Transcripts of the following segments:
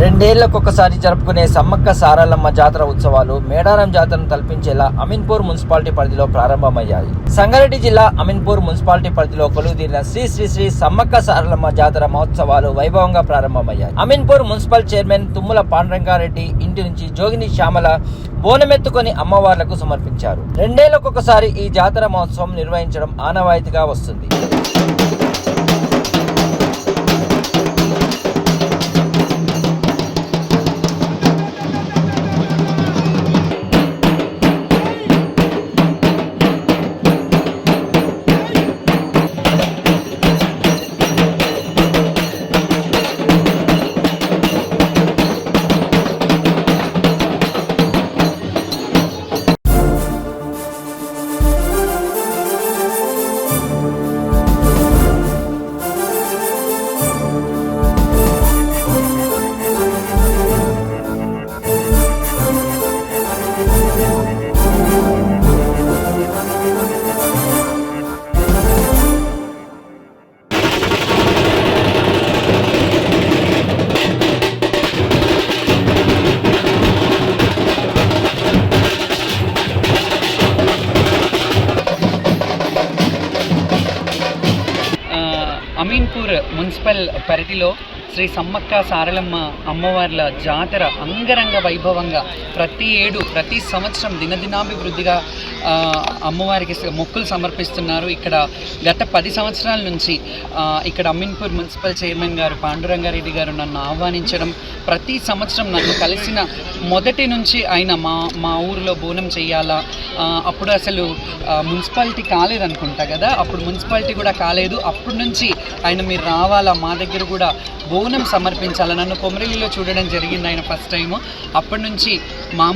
రెండేళ్లకొకసారి జరుపుకునే సమ్మక్క సారలమ్మ జాతర ఉత్సవాలు మేడారం జాతరను తలపించేలా అమీన్పూర్ మున్సిపాలిటీ పరిధిలో ప్రారంభమయ్యాయి. సంగారెడ్డి జిల్లా అమీన్పూర్ మున్సిపాలిటీ పరిధిలో కొలువుదీరిన శ్రీ శ్రీ శ్రీ సమ్మక్క సారలమ్మ జాతర మహోత్సవాలు వైభవంగా ప్రారంభమయ్యాయి. అమీన్పూర్ మున్సిపల్ చైర్మన్ తుమ్మల పాండురంగారెడ్డి ఇంటి నుంచి జోగిని శ్యామల బోనమెత్తుకొని అమ్మవార్లకు సమర్పించారు. రెండేళ్లకొకసారి ఈ జాతర మహోత్సవం నిర్వహించడం ఆనవాయితీగా వస్తుంది. అమీన్పూర్ మున్సిపల్ పరిధిలో శ్రీ సమ్మక్క సారలమ్మ అమ్మవార్ల జాతర అంగరంగ వైభవంగా ప్రతి సంవత్సరం దినదినాభివృద్ధిగా అమ్మవారికి మొక్కులు సమర్పిస్తున్నారు. ఇక్కడ గత 10 సంవత్సరాల నుంచి ఇక్కడ అమీన్పూర్ మున్సిపల్ చైర్మన్ గారు పాండురంగారెడ్డి గారు నన్ను ఆహ్వానించడం, ప్రతి సంవత్సరం నన్ను కలిసిన మొదటి నుంచి ఆయన మా ఊరిలో బోనం చేయాలా, అప్పుడు అసలు మున్సిపాలిటీ కాలేదనుకుంటా కదా, అప్పుడు మున్సిపాలిటీ కూడా కాలేదు, అప్పటి నుంచి ఆయన మీరు రావాలా, మా దగ్గర కూడా బోనం సమర్పించాలి, నన్ను కొమరలిలో చూడడం జరిగింది ఆయన ఫస్ట్ టైము. అప్పటి నుంచి మా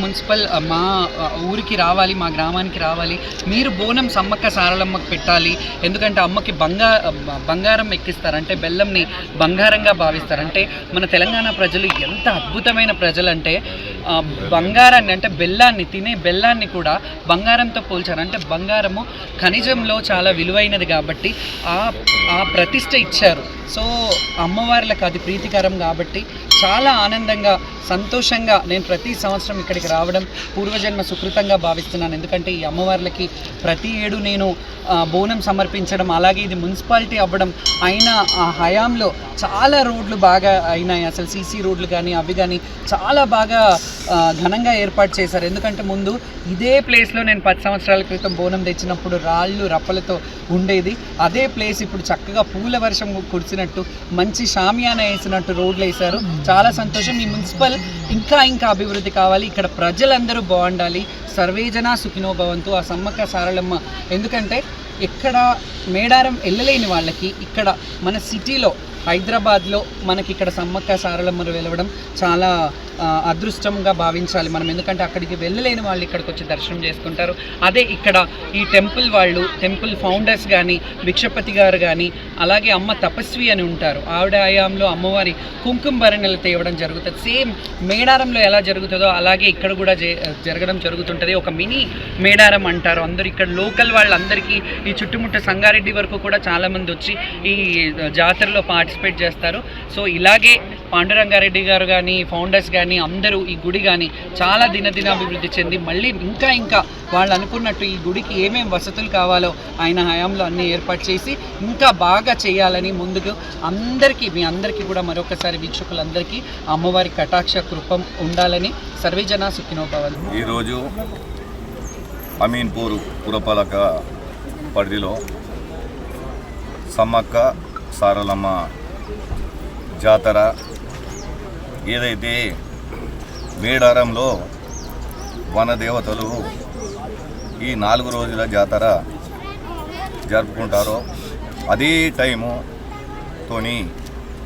ఊరికి రావాలి, మా గ్రామానికి రావాలి, మీరు బోనం సమ్మక్క సారలమ్మకు పెట్టాలి, ఎందుకంటే అమ్మకి బంగారం ఎక్కిస్తారు, అంటే బెల్లంని బంగారంగా భావిస్తారు. అంటే మన తెలంగాణ ప్రజలు ఎంత అద్భుతమైన ప్రజలు అంటే బంగారాన్ని అంటే తినే బెల్లాన్ని కూడా బంగారంతో పోల్చారు. అంటే బంగారము ఖనిజంలో చాలా విలువైనది కాబట్టి ఆ ప్రతిష్ట ఇచ్చారు. సో అమ్మవార్లకు అది ప్రీతికరం కాబట్టి చాలా ఆనందంగా సంతోషంగా నేను ప్రతి సంవత్సరం ఇక్కడికి రావడం పూర్వజన్మ సుకృతంగా భావిస్తున్నాను. ఎందుకంటే ఈ అమ్మవార్లకి ప్రతి ఏడు నేను బోనం సమర్పించడం, అలాగే ఇది మున్సిపాలిటీ అవ్వడం, అయినా ఆ హయాంలో చాలా రోడ్లు బాగా అయినాయి, అసలు సీసీ రోడ్లు కానీ అవి కానీ చాలా బాగా ఘనంగా ఏర్పాటు చేశారు. ఎందుకంటే ముందు ఇదే ప్లేస్లో నేను 10 సంవత్సరాల క్రితం బోనం తెచ్చినప్పుడు రాళ్ళు రప్పలతో ఉండేది, అదే ప్లేస్ ఇప్పుడు చక్కగా పూల వర్షం కురిసినట్టు మంచి షామియానా వేసినట్టు రోడ్లు వేశారు. చాలా సంతోషం. ఈ మున్సిపల్ ఇంకా అభివృద్ధి కావాలి, ఇక్కడ ప్రజలందరూ బాగుండాలి. సర్వేజన సుఖినో భవంతు. ఆ సమ్మక్క సారలమ్మ ఎందుకంటే ఎక్కడ మేడారం వెళ్ళలేని వాళ్ళకి ఇక్కడ మన సిటీలో హైదరాబాద్లో మనకి ఇక్కడ సమ్మక్క సారలమ్మను వెలవడం చాలా అదృష్టంగా భావించాలి మనం. ఎందుకంటే అక్కడికి వెళ్ళలేని వాళ్ళు ఇక్కడికి వచ్చి దర్శనం చేసుకుంటారు. అదే ఇక్కడ ఈ టెంపుల్ ఫౌండర్స్ కానీ భిక్షపతి గారు కానీ అలాగే అమ్మ తపస్వి అని ఉంటారు, ఆవిడ హయాంలో అమ్మవారి కుంకుమ భరణలు తేవడం జరుగుతుంది. సేమ్ మేడారంలో ఎలా జరుగుతుందో అలాగే ఇక్కడ కూడా జరగడం జరుగుతుంటుంది. ఒక మినీ మేడారం అంటారు అందరూ. ఇక్కడ లోకల్ వాళ్ళందరికీ ఈ చుట్టుముట్ట సంగారెడ్డి వరకు కూడా చాలామంది వచ్చి ఈ జాతరలో పార్టిసిపేట్ చేస్తారు. సో ఇలాగే పాండురంగారెడ్డి గారు కానీ ఫౌండర్స్ కానీ అందరూ ఈ గుడి కానీ చాలా దినదినాభివృద్ధి చెంది మళ్ళీ ఇంకా వాళ్ళు అనుకున్నట్టు ఈ గుడికి ఏమేమి వసతులు కావాలో ఆయన హయాంలో అన్నీ ఏర్పాటు చేసి ఇంకా బాగా చేయాలని ముందుకు మీ అందరికీ కూడా మరొకసారి వీక్షకులందరికీ అమ్మవారి కటాక్ష కృపం ఉండాలని సర్వేజన సుఖినో భవంతు. ఈరోజు అమీన్పూర్ పురపాలక పరిధిలో సమ్మక్క సారలమ్మ జాతర ఏదైతే మేడారంలో వనదేవతలు ఈ 4 రోజుల జాతర జరుపుకుంటారో అదే టైముతోని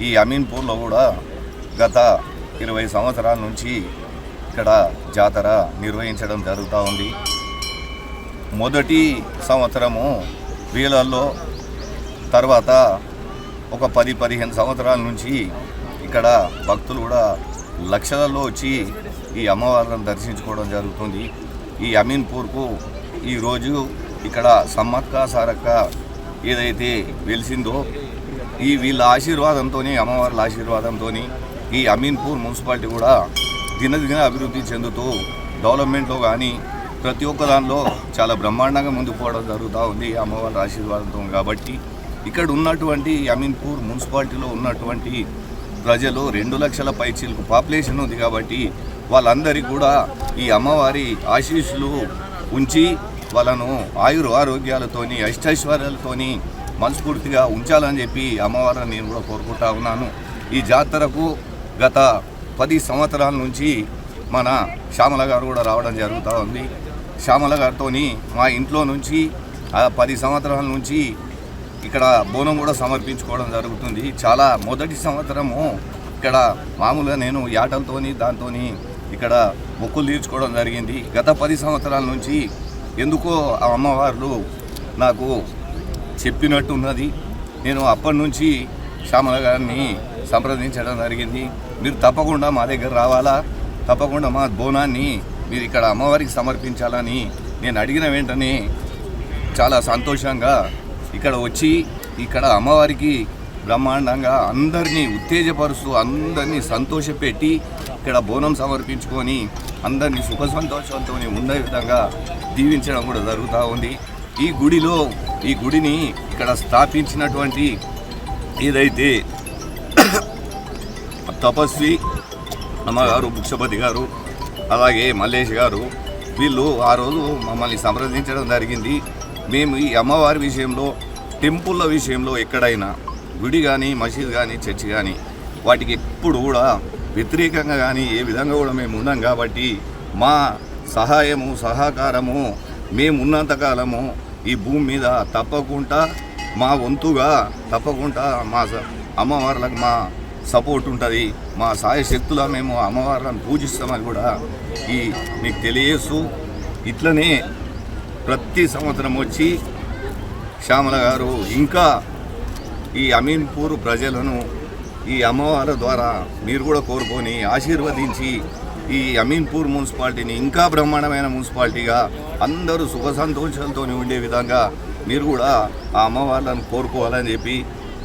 ఈ అమీన్పూర్లో కూడా గత 20 సంవత్సరాల నుంచి ఇక్కడ జాతర నిర్వహించడం జరుగుతూ ఉంది. మొదటి సంవత్సరము వేలల్లో, తర్వాత ఒక 10-15 సంవత్సరాల నుంచి ఇక్కడ భక్తులు కూడా లక్షలలో వచ్చి ఈ అమ్మవారిని దర్శించుకోవడం జరుగుతుంది. ఈ అమీన్పూర్కు ఈరోజు ఇక్కడ సమ్మక్క సారక్క ఏదైతే వెలిసిందో ఈ వీళ్ళ ఆశీర్వాదంతో, అమ్మవార్ల ఆశీర్వాదంతో ఈ అమీన్పూర్ మున్సిపాలిటీ కూడా దినదిన అభివృద్ధి చెందుతూ డెవలప్మెంట్లో కానీ ప్రతి ఒక్క దానిలో చాలా బ్రహ్మాండంగా ముందుకు పోవడం జరుగుతూ ఉంది అమ్మవారి ఆశీర్వాదంతో. కాబట్టి ఇక్కడ ఉన్నటువంటి అమీన్పూర్ మున్సిపాలిటీలో ఉన్నటువంటి ప్రజలు 2 లక్షల పైచీలకు పాపులేషన్ ఉంది. కాబట్టి వాళ్ళందరికీ కూడా ఈ అమ్మవారి ఆశీస్సులు ఉంచి వాళ్ళను ఆరోగ్యాలతోని అష్టైశ్వర్యాలతోని మనస్ఫూర్తిగా ఉంచాలని చెప్పి అమ్మవారిని నేను కూడా కోరుకుంటా ఉన్నాను. ఈ జాతరకు గత 10 సంవత్సరాల నుంచి మన శ్యామల గారు కూడా రావడం జరుగుతూ ఉంది. శ్యామల గారితో మా ఇంట్లో నుంచి 10 సంవత్సరాల నుంచి ఇక్కడ బోనం కూడా సమర్పించుకోవడం జరుగుతుంది. చాలా మొదటి సంవత్సరము ఇక్కడ మామూలుగా నేను యాటలతోని దాంతోని ఇక్కడ మొక్కులు తీర్చుకోవడం జరిగింది. గత 10 సంవత్సరాల నుంచి ఎందుకో ఆ అమ్మవార్లు నాకు చెప్పినట్టున్నది. నేను అప్పటి నుంచి శ్యామల గారిని సంప్రదించడం జరిగింది. మీరు తప్పకుండా మా దగ్గర రావాలా, తప్పకుండా మా బోనాన్ని మీరు ఇక్కడ అమ్మవారికి సమర్పించాలని నేను అడిగిన వెంటనే చాలా సంతోషంగా ఇక్కడ వచ్చి ఇక్కడ అమ్మవారికి బ్రహ్మాండంగా అందరినీ ఉత్తేజపరుస్తూ అందరినీ సంతోషపెట్టి ఇక్కడ బోనం సమర్పించుకొని అందరినీ సుఖ సంతోషంతో ఉండే విధంగా దీవించడం కూడా జరుగుతూ ఉంది. ఈ గుడిని ఇక్కడ స్థాపించినటువంటి ఏదైతే తపస్వి అమ్మగారు భిక్షపతి గారు అలాగే మల్లేష్ గారు వీళ్ళు ఆ రోజు మమ్మల్ని సంప్రదించడం జరిగింది. మేము ఈ అమ్మవారి విషయంలో టెంపుల్ల విషయంలో ఎక్కడైనా గుడి కానీ మసీద్ కానీ చర్చి కానీ వాటికి ఎప్పుడు కూడా వ్యతిరేకంగా కానీ ఏ విధంగా కూడా మేము ఉన్నాం. కాబట్టి మా సహాయము సహకారము మేము ఉన్నంతకాలము ఈ భూమి మీద తప్పకుండా మా వంతుగా తప్పకుండా మా అమ్మవార్లకు మా సపోర్ట్ ఉంటుంది. మా సాయశక్తులా మేము అమ్మవార్లను పూజిస్తామని కూడా మీకు తెలియజేస్తూ ఇట్లనే ప్రతి సంవత్సరం వచ్చి శ్యామల గారు ఇంకా ఈ అమీన్పూర్ ప్రజలను ఈ అమ్మవారి ద్వారా మీరు కూడా కోరుకొని ఆశీర్వదించి ఈ అమీన్పూర్ మున్సిపాలిటీని ఇంకా బ్రహ్మాండమైన మున్సిపాలిటీగా అందరూ సుఖ సంతోషాలతో ఉండే విధంగా మీరు కూడా ఆ అమ్మవార్లను కోరుకోవాలని చెప్పి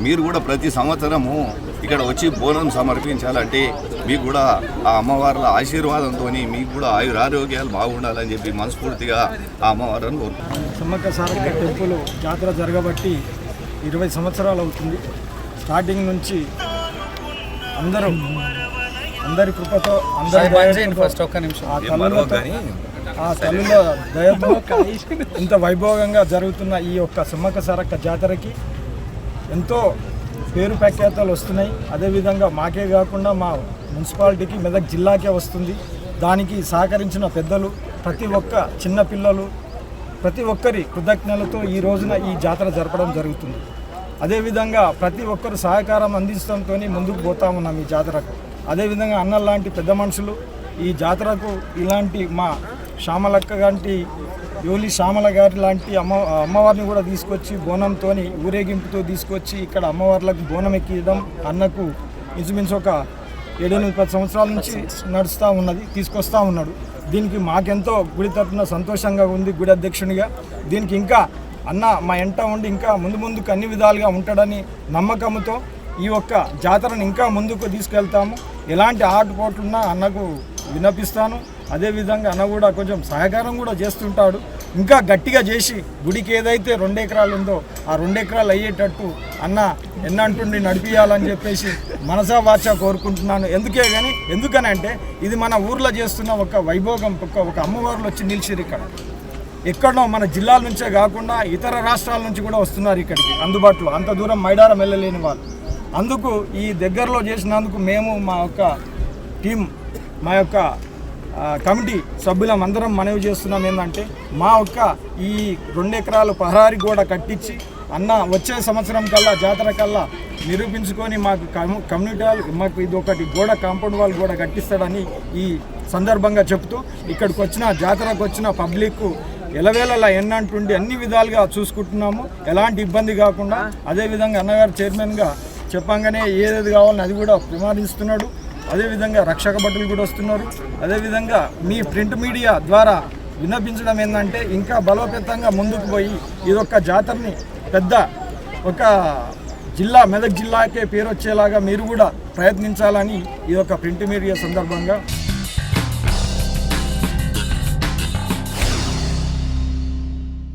మీరు కూడా ప్రతి సంవత్సరము ఇక్కడ వచ్చి బోనం సమర్పించాలంటే మీకు కూడా ఆ అమ్మవార్ల ఆశీర్వాదంతో మీకు కూడా ఆరోగ్యాలు బాగుండాలని చెప్పి మనస్ఫూర్తిగా ఆ అమ్మవారిని కోరుకుంటున్నాను. సమ్మక్క సారక్క టెంపుల్ జాతర జరగబట్టి 20 సంవత్సరాలు అవుతుంది. స్టార్టింగ్ నుంచి అందరి కృపతో ఆ తల్లుల దయతో ఇంత వైభవంగా జరుగుతున్న ఈ యొక్క సమ్మక్క సారక్క జాతరకి ఎంతో పేరు ప్రఖ్యాతలు వస్తున్నాయి. అదేవిధంగా మాకే కాకుండా మా మున్సిపాలిటీకి మెదక్ జిల్లాకే వస్తుంది. దానికి సహకరించిన పెద్దలు ప్రతి ఒక్క చిన్నపిల్లలు ప్రతి ఒక్కరి కృతజ్ఞతలతో ఈ రోజున ఈ జాతర జరపడం జరుగుతుంది. అదేవిధంగా ప్రతి ఒక్కరు సహకారం అందించడంతో ముందుకు పోతా ఉన్నాం ఈ జాతరకు. అదేవిధంగా అన్నలాంటి పెద్ద మనుషులు ఈ జాతరకు ఇలాంటి మా శ్యామలక్క లాంటి యోలి శ్యామల గారి లాంటి అమ్మవారిని కూడా తీసుకొచ్చి బోనంతో ఊరేగింపుతో తీసుకొచ్చి ఇక్కడ అమ్మవార్లకు బోనం ఎక్కియడం అన్నకు ఇంచుమించు ఒక 7-10 సంవత్సరాల నుంచి నడుస్తూ ఉన్నది, తీసుకొస్తూ ఉన్నాడు. దీనికి మాకెంతో గుడి తరపున సంతోషంగా ఉంది. గుడి అధ్యక్షునిగా దీనికి ఇంకా అన్న మా ఎంట ఉండి ఇంకా ముందుకు అన్ని విధాలుగా ఉంటాడని నమ్మకంతో ఈ ఒక్క జాతరను ఇంకా ముందుకు తీసుకెళ్తాము. ఎలాంటి ఆటుపోట్లున్నా అన్నకు విన్నపిస్తాను. అదేవిధంగా అన్న కూడా కొంచెం సహకారం కూడా చేస్తుంటాడు. ఇంకా గట్టిగా చేసి గుడికి ఏదైతే 2 ఎకరాలు ఉందో ఆ 2 ఎకరాలు అయ్యేటట్టు అన్న ఎన్నంటుండి నడిపియాలని చెప్పేసి మనసా వాచా కోరుకుంటున్నాను. ఎందుకనంటే ఇది మన ఊర్లో చేస్తున్న ఒక వైభోగం. ఒక అమ్మవార్లు వచ్చి నిలిచిరు ఇక్కడ. ఎక్కడో మన జిల్లాల నుంచే కాకుండా ఇతర రాష్ట్రాల నుంచి కూడా వస్తున్నారు ఇక్కడికి అందుబాటులో. అంత దూరం మైడారం వెళ్ళలేని వాళ్ళు. అందుకు ఈ దగ్గరలో చేసినందుకు మేము మా యొక్క టీం మా యొక్క కమిటీ సభ్యులం అందరం మనవి చేస్తున్నాం ఏంటంటే మా యొక్క ఈ 2 ఎకరాలు ప్రహరీ గోడ కట్టించి అన్న వచ్చే సంవత్సరం కల్లా జాతర కల్లా నిరూపించుకొని మాకు కమ్యూనిటీ మాకు ఇది ఒకటి గోడ కాంపౌండ్ వాల్ కూడా కట్టిస్తాడని ఈ సందర్భంగా చెప్తూ ఇక్కడికి వచ్చిన జాతరకు వచ్చిన పబ్లిక్ ఎలవేళలా ఎన్నంటుండి అన్ని విధాలుగా చూసుకుంటున్నాము. ఎలాంటి ఇబ్బంది కాకుండా. అదేవిధంగా అన్నగారు చైర్మన్గా చెప్పంగానే ఏదేది కావాలని అది కూడా ప్రమాదిస్తున్నాడు. అదేవిధంగా రక్షక భటులు కూడా వస్తున్నారు. అదేవిధంగా మీ ప్రింట్ మీడియా ద్వారా విన్నపించడం ఏంటంటే ఇంకా బలోపేతంగా ముందుకు పోయి ఇదొక జాతరని పెద్ద ఒక మెదక్ జిల్లాకే పేరు వచ్చేలాగా మీరు కూడా ప్రయత్నించాలని ఈ యొక్క ప్రింట్ మీడియా సందర్భంగా